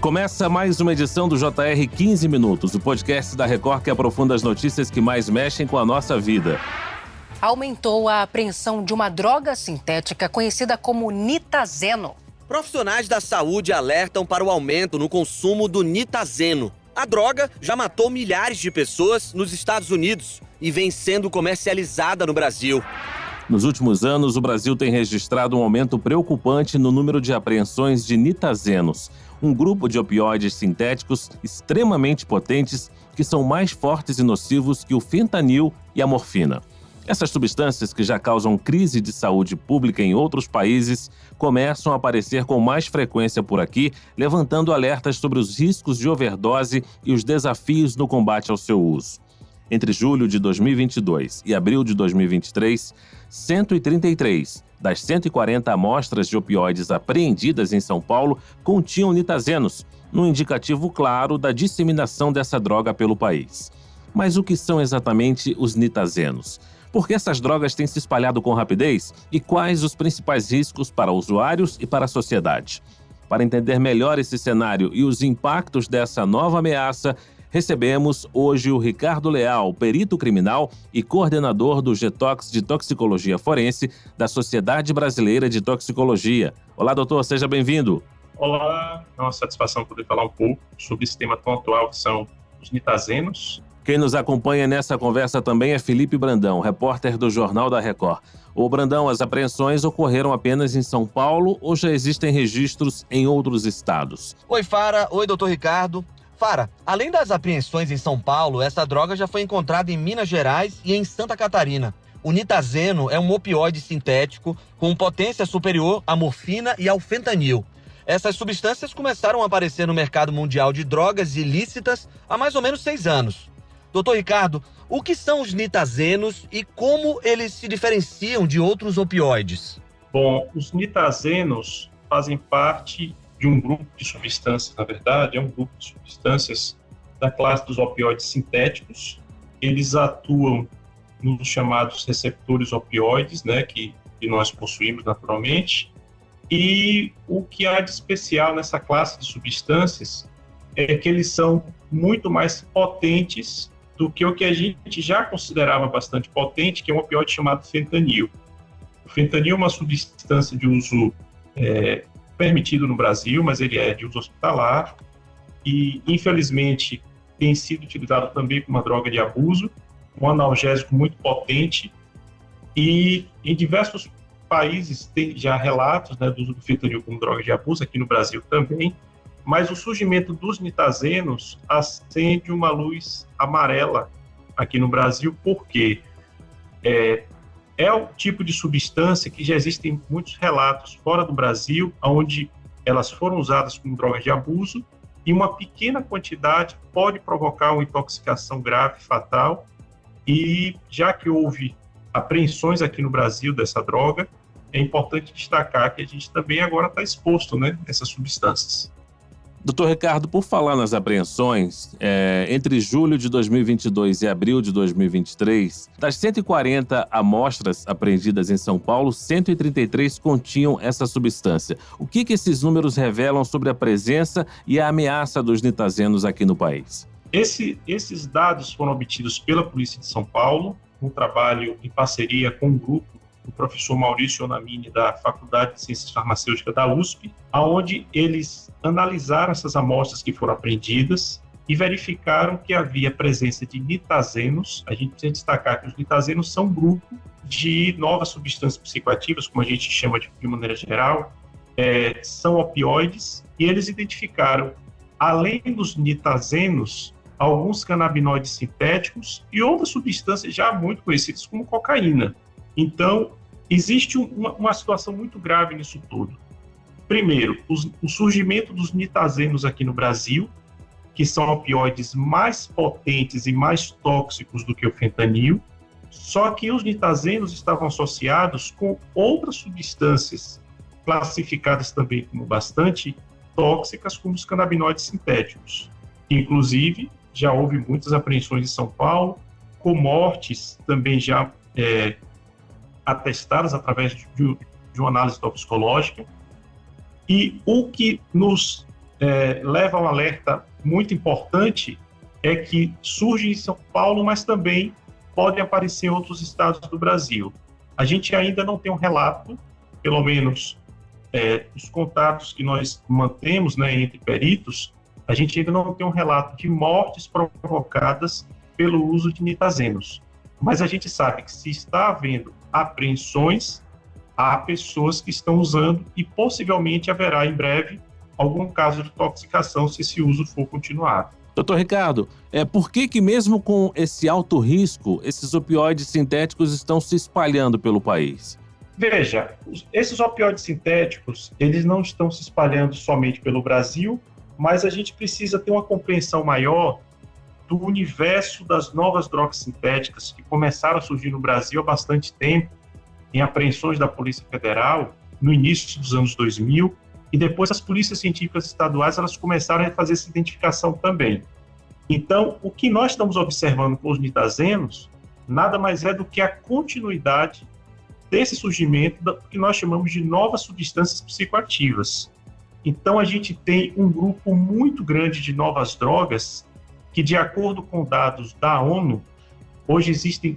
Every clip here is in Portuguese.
Começa mais uma edição do JR 15 Minutos, o podcast da Record que aprofunda as notícias que mais mexem com a nossa vida. Aumentou a apreensão de uma droga sintética conhecida como nitazeno. Profissionais da saúde alertam para o aumento no consumo do nitazeno. A droga já matou milhares de pessoas nos Estados Unidos e vem sendo comercializada no Brasil. Nos últimos anos, o Brasil tem registrado um aumento preocupante no número de apreensões de nitazenos, um grupo de opioides sintéticos extremamente potentes que são mais fortes e nocivos que o fentanil e a morfina. Essas substâncias, que já causam crise de saúde pública em outros países, começam a aparecer com mais frequência por aqui, levantando alertas sobre os riscos de overdose e os desafios no combate ao seu uso. Entre julho de 2022 e abril de 2023, 133 das 140 amostras de opioides apreendidas em São Paulo continham nitazenos, num indicativo claro da disseminação dessa droga pelo país. Mas o que são exatamente os nitazenos? Por que essas drogas têm se espalhado com rapidez? E quais os principais riscos para usuários e para a sociedade? Para entender melhor esse cenário e os impactos dessa nova ameaça, recebemos hoje o Ricardo Leal, perito criminal e coordenador do GTox de Toxicologia Forense da Sociedade Brasileira de Toxicologia. Olá, doutor, seja bem-vindo. Olá, é uma satisfação poder falar um pouco sobre esse tema tão atual que são os nitazenos. Quem nos acompanha nessa conversa também é Felipe Brandão, repórter do Jornal da Record. Ô Brandão, as apreensões ocorreram apenas em São Paulo ou já existem registros em outros estados? Oi, Fara. Oi, doutor Ricardo. Fara, além das apreensões em São Paulo, essa droga já foi encontrada em Minas Gerais e em Santa Catarina. O nitazeno é um opioide sintético com potência superior à morfina e ao fentanil. Essas substâncias começaram a aparecer no mercado mundial de drogas ilícitas há mais ou menos 6 anos. Doutor Ricardo, o que são os nitazenos e como eles se diferenciam de outros opioides? Bom, os nitazenos fazem parte de um grupo de substâncias, na verdade, é um grupo de substâncias da classe dos opioides sintéticos. Eles atuam nos chamados receptores opioides, né, que nós possuímos naturalmente. E o que há de especial nessa classe de substâncias é que eles são muito mais potentes do que o que a gente já considerava bastante potente, que é um opioide chamado fentanil. O fentanil é uma substância de uso permitido no Brasil, mas ele é de uso hospitalar e, infelizmente, tem sido utilizado também como uma droga de abuso, um analgésico muito potente, e em diversos países tem já relatos, né, do uso do fentanil como droga de abuso, aqui no Brasil também, mas o surgimento dos nitazenos acende uma luz amarela aqui no Brasil, porque é o tipo de substância que já existem muitos relatos fora do Brasil, onde elas foram usadas como drogas de abuso, e uma pequena quantidade pode provocar uma intoxicação grave, fatal, e já que houve apreensões aqui no Brasil dessa droga, é importante destacar que a gente também agora está exposto, né, a essas substâncias. Doutor Ricardo, por falar nas apreensões, entre julho de 2022 e abril de 2023, das 140 amostras apreendidas em São Paulo, 133 continham essa substância. O que esses números revelam sobre a presença e a ameaça dos nitazenos aqui no país? Esses dados foram obtidos pela Polícia de São Paulo, um trabalho em parceria com um grupo do professor Maurício Onamini, da Faculdade de Ciências Farmacêuticas da USP, onde eles analisaram essas amostras que foram apreendidas e verificaram que havia presença de nitazenos. A gente precisa destacar que os nitazenos são um grupo de novas substâncias psicoativas, como a gente chama de maneira geral, são opioides, e eles identificaram, além dos nitazenos, alguns canabinoides sintéticos e outras substâncias já muito conhecidas como cocaína. Então, existe uma situação muito grave nisso tudo. Primeiro, o surgimento dos nitazenos aqui no Brasil, que são opioides mais potentes e mais tóxicos do que o fentanil, só que os nitazenos estavam associados com outras substâncias classificadas também como bastante tóxicas, como os canabinoides sintéticos. Inclusive, já houve muitas apreensões em São Paulo, com mortes também já atestadas através de uma análise toxicológica. E o que nos leva um alerta muito importante é que surge em São Paulo, mas também podem aparecer em outros estados do Brasil. A gente ainda não tem um relato, pelo menos os contatos que nós mantemos, né, entre peritos, a gente ainda não tem um relato de mortes provocadas pelo uso de nitazenos. Mas a gente sabe que se está havendo apreensões, há pessoas que estão usando e possivelmente haverá em breve algum caso de intoxicação se esse uso for continuado. Doutor Ricardo, por que mesmo com esse alto risco, esses opioides sintéticos estão se espalhando pelo país? Veja, esses opioides sintéticos, eles não estão se espalhando somente pelo Brasil, mas a gente precisa ter uma compreensão maior do universo das novas drogas sintéticas que começaram a surgir no Brasil há bastante tempo, em apreensões da Polícia Federal, no início dos anos 2000, e depois as polícias científicas estaduais elas começaram a fazer essa identificação também. Então, o que nós estamos observando com os nitazenos nada mais é do que a continuidade desse surgimento do que nós chamamos de novas substâncias psicoativas. Então, a gente tem um grupo muito grande de novas drogas que, de acordo com dados da ONU, hoje existem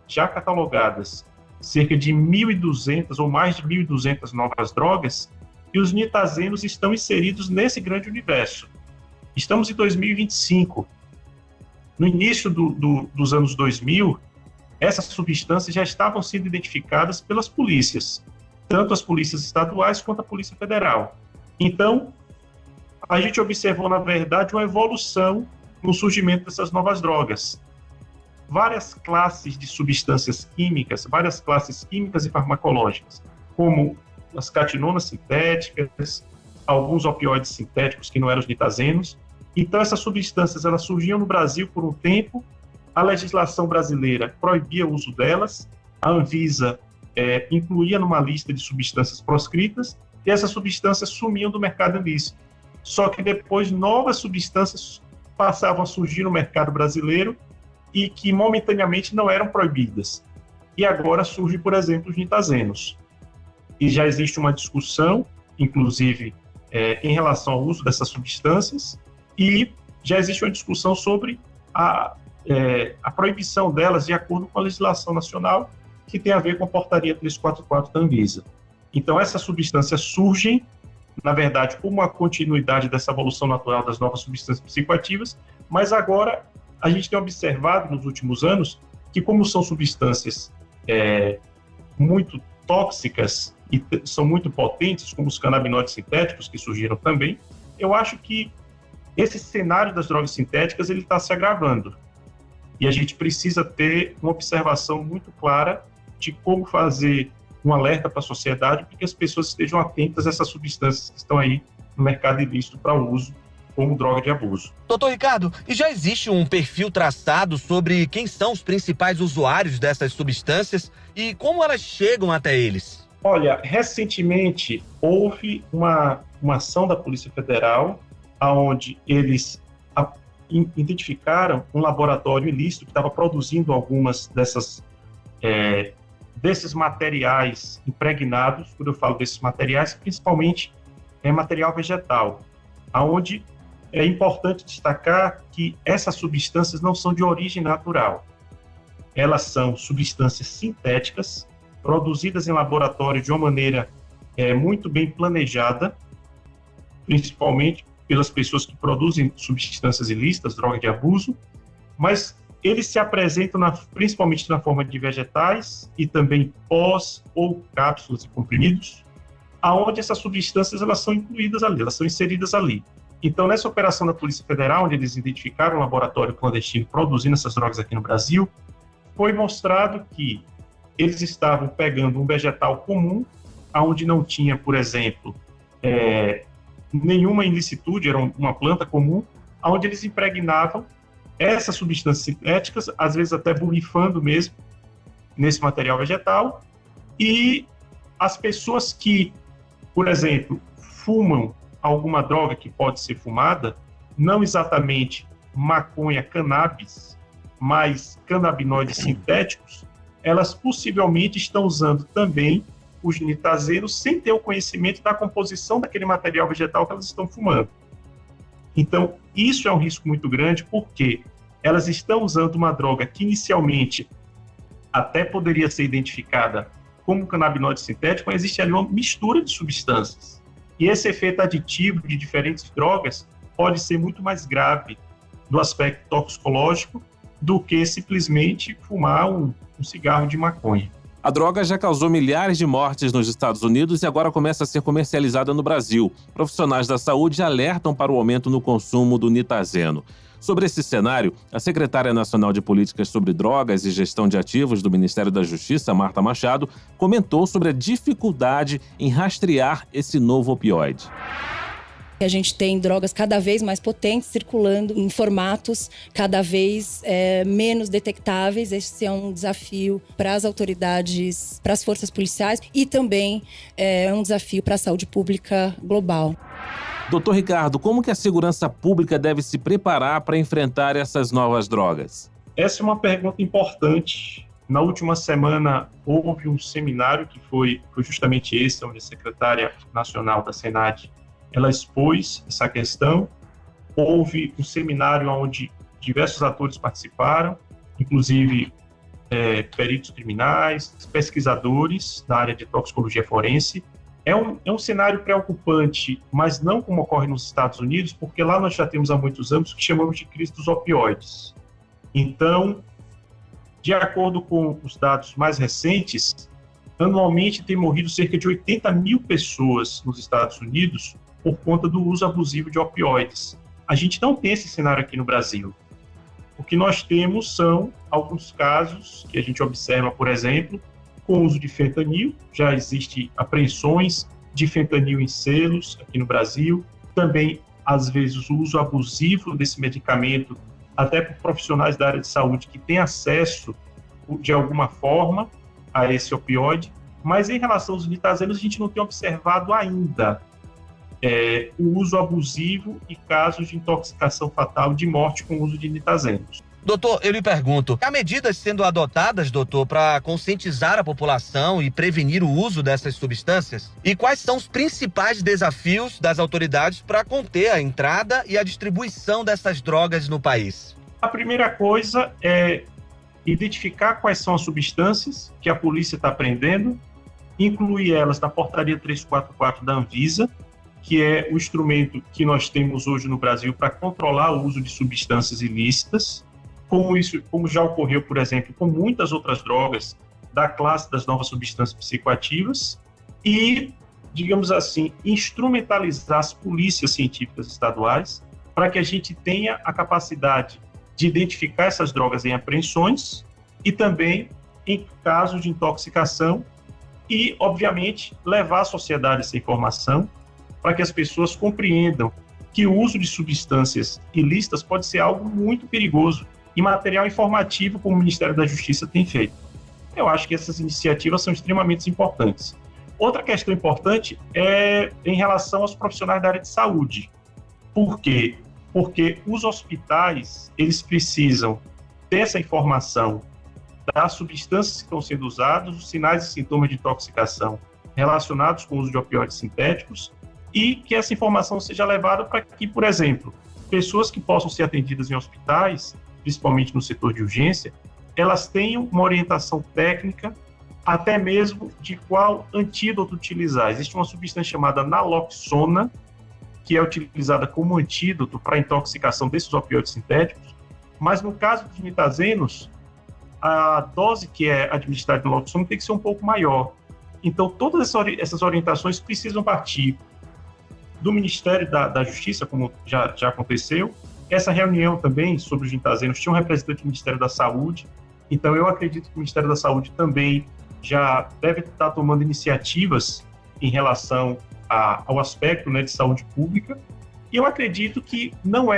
já catalogadas, cerca de 1.200 ou mais de 1.200 novas drogas, e os nitazenos estão inseridos nesse grande universo. Estamos em 2025. No início dos anos 2000, essas substâncias já estavam sendo identificadas pelas polícias, tanto as polícias estaduais quanto a Polícia Federal. Então, a gente observou, na verdade, uma evolução no surgimento dessas novas drogas. Várias classes de substâncias químicas, várias classes químicas e farmacológicas, como as catinonas sintéticas, alguns opioides sintéticos que não eram os nitazenos. Então, essas substâncias elas surgiam no Brasil por um tempo, a legislação brasileira proibia o uso delas, a Anvisa incluía numa lista de substâncias proscritas, e essas substâncias sumiam do mercado ilícito. Só que depois novas substâncias passavam a surgir no mercado brasileiro e que momentaneamente não eram proibidas. E agora surge, por exemplo, os nitazenos. E já existe uma discussão, inclusive, em relação ao uso dessas substâncias, e já existe uma discussão sobre a proibição delas de acordo com a legislação nacional, que tem a ver com a portaria 344 da Anvisa. Então, essas substâncias surgem, na verdade, como uma continuidade dessa evolução natural das novas substâncias psicoativas, mas agora a gente tem observado nos últimos anos que, como são substâncias muito tóxicas e são muito potentes, como os canabinoides sintéticos que surgiram também, eu acho que esse cenário das drogas sintéticas ele está se agravando. E a gente precisa ter uma observação muito clara de como fazer um alerta para a sociedade para que as pessoas estejam atentas a essas substâncias que estão aí no mercado ilícito para uso como droga de abuso. Doutor Ricardo, e já existe um perfil traçado sobre quem são os principais usuários dessas substâncias e como elas chegam até eles? Olha, recentemente houve uma ação da Polícia Federal onde eles identificaram um laboratório ilícito que estava produzindo algumas desses materiais impregnados. Quando eu falo desses materiais, principalmente material vegetal, onde é importante destacar que essas substâncias não são de origem natural. Elas são substâncias sintéticas, produzidas em laboratório de uma maneira muito bem planejada, principalmente pelas pessoas que produzem substâncias ilícitas, drogas de abuso, mas eles se apresentam principalmente na forma de vegetais e também pós ou cápsulas e comprimidos, aonde essas substâncias elas são incluídas ali, elas são inseridas ali. Então, nessa operação da Polícia Federal, onde eles identificaram um laboratório clandestino produzindo essas drogas aqui no Brasil, foi mostrado que eles estavam pegando um vegetal comum, onde não tinha, por exemplo, nenhuma ilicitude, era uma planta comum, onde eles impregnavam essas substâncias sintéticas, às vezes até borrifando mesmo, nesse material vegetal, e as pessoas que, por exemplo, fumam alguma droga que pode ser fumada, não exatamente maconha, cannabis, mas canabinoides sintéticos, elas possivelmente estão usando também uso de nitazenos sem ter o conhecimento da composição daquele material vegetal que elas estão fumando. Então, isso é um risco muito grande, porque elas estão usando uma droga que inicialmente até poderia ser identificada como canabinoide sintético, mas existe ali uma mistura de substâncias. E esse efeito aditivo de diferentes drogas pode ser muito mais grave do aspecto toxicológico do que simplesmente fumar um cigarro de maconha. A droga já causou milhares de mortes nos Estados Unidos e agora começa a ser comercializada no Brasil. Profissionais da saúde alertam para o aumento no consumo do nitazeno. Sobre esse cenário, a secretária nacional de Políticas sobre Drogas e Gestão de Ativos do Ministério da Justiça, Marta Machado, comentou sobre a dificuldade em rastrear esse novo opioide. A gente tem drogas cada vez mais potentes circulando em formatos cada vez menos detectáveis. Esse é um desafio para as autoridades, para as forças policiais e também é um desafio para a saúde pública global. Doutor Ricardo, como que a segurança pública deve se preparar para enfrentar essas novas drogas? Essa é uma pergunta importante. Na última semana, houve um seminário que foi justamente esse, onde a secretária nacional da SENAD ela expôs essa questão. Houve um seminário onde diversos atores participaram, inclusive peritos criminais, pesquisadores da área de toxicologia forense. É um cenário preocupante, mas não como ocorre nos Estados Unidos, porque lá nós já temos há muitos anos o que chamamos de crise dos opioides. Então, de acordo com os dados mais recentes, anualmente tem morrido cerca de 80 mil pessoas nos Estados Unidos por conta do uso abusivo de opioides. A gente não tem esse cenário aqui no Brasil. O que nós temos são alguns casos que a gente observa, por exemplo, com o uso de fentanil. Já existem apreensões de fentanil em selos aqui no Brasil. Também, às vezes, o uso abusivo desse medicamento, até por profissionais da área de saúde que têm acesso, de alguma forma, a esse opioide. Mas, em relação aos nitazenos, a gente não tem observado ainda o uso abusivo e casos de intoxicação fatal de morte com o uso de nitazenos. Doutor, eu lhe pergunto, há medidas sendo adotadas, doutor, para conscientizar a população e prevenir o uso dessas substâncias? E quais são os principais desafios das autoridades para conter a entrada e a distribuição dessas drogas no país? A primeira coisa é identificar quais são as substâncias que a polícia está apreendendo, incluir elas na portaria 344 da Anvisa, que é o instrumento que nós temos hoje no Brasil para controlar o uso de substâncias ilícitas, como já ocorreu, por exemplo, com muitas outras drogas da classe das novas substâncias psicoativas, e, digamos assim, instrumentalizar as polícias científicas estaduais para que a gente tenha a capacidade de identificar essas drogas em apreensões e também em casos de intoxicação e, obviamente, levar à sociedade essa informação para que as pessoas compreendam que o uso de substâncias ilícitas pode ser algo muito perigoso e material informativo, como o Ministério da Justiça tem feito. Eu acho que essas iniciativas são extremamente importantes. Outra questão importante é em relação aos profissionais da área de saúde. Por quê? Porque os hospitais, eles precisam ter essa informação das substâncias que estão sendo usadas, os sinais e sintomas de intoxicação relacionados com o uso de opioides sintéticos, e que essa informação seja levada para que, por exemplo, pessoas que possam ser atendidas em hospitais, principalmente no setor de urgência, elas tenham uma orientação técnica, até mesmo de qual antídoto utilizar. Existe uma substância chamada naloxona, que é utilizada como antídoto para a intoxicação desses opioides sintéticos, mas no caso dos nitazenos, a dose que é administrada de naloxona tem que ser um pouco maior. Então, todas essas orientações precisam partir do Ministério da Justiça, como já aconteceu. Essa reunião também sobre os nitazenos tinha um representante do Ministério da Saúde, então eu acredito que o Ministério da Saúde também já deve estar tomando iniciativas em relação ao aspecto, né, de saúde pública, e eu acredito que não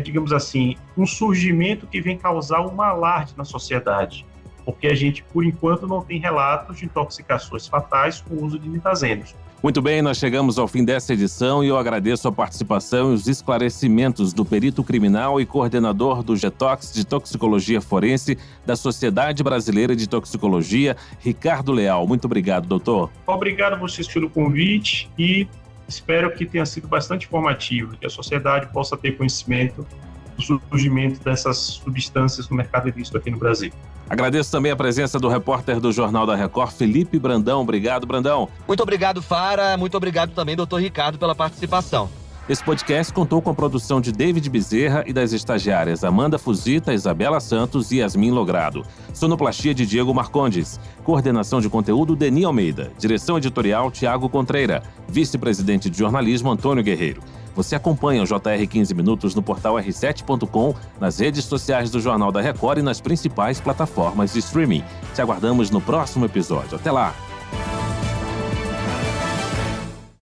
digamos assim, um surgimento que vem causar um alarde na sociedade, porque a gente, por enquanto, não tem relatos de intoxicações fatais com o uso de nitazenos. Muito bem, nós chegamos ao fim dessa edição e eu agradeço a participação e os esclarecimentos do perito criminal e coordenador do GETOX de Toxicologia Forense da Sociedade Brasileira de Toxicologia, Ricardo Leal. Muito obrigado, doutor. Obrigado a vocês pelo convite e espero que tenha sido bastante informativo, que a sociedade possa ter conhecimento do surgimento dessas substâncias no mercado ilícito aqui no Brasil. Agradeço também a presença do repórter do Jornal da Record, Felipe Brandão. Obrigado, Brandão. Muito obrigado, Fara. Muito obrigado também, doutor Ricardo, pela participação. Esse podcast contou com a produção de David Bezerra e das estagiárias Amanda Fuzita, Isabela Santos e Yasmin Logrado. Sonoplastia de Diego Marcondes. Coordenação de conteúdo, Deni Almeida. Direção editorial, Tiago Contreira. Vice-presidente de jornalismo, Antônio Guerreiro. Você acompanha o JR 15 Minutos no portal r7.com, nas redes sociais do Jornal da Record e nas principais plataformas de streaming. Te aguardamos no próximo episódio. Até lá!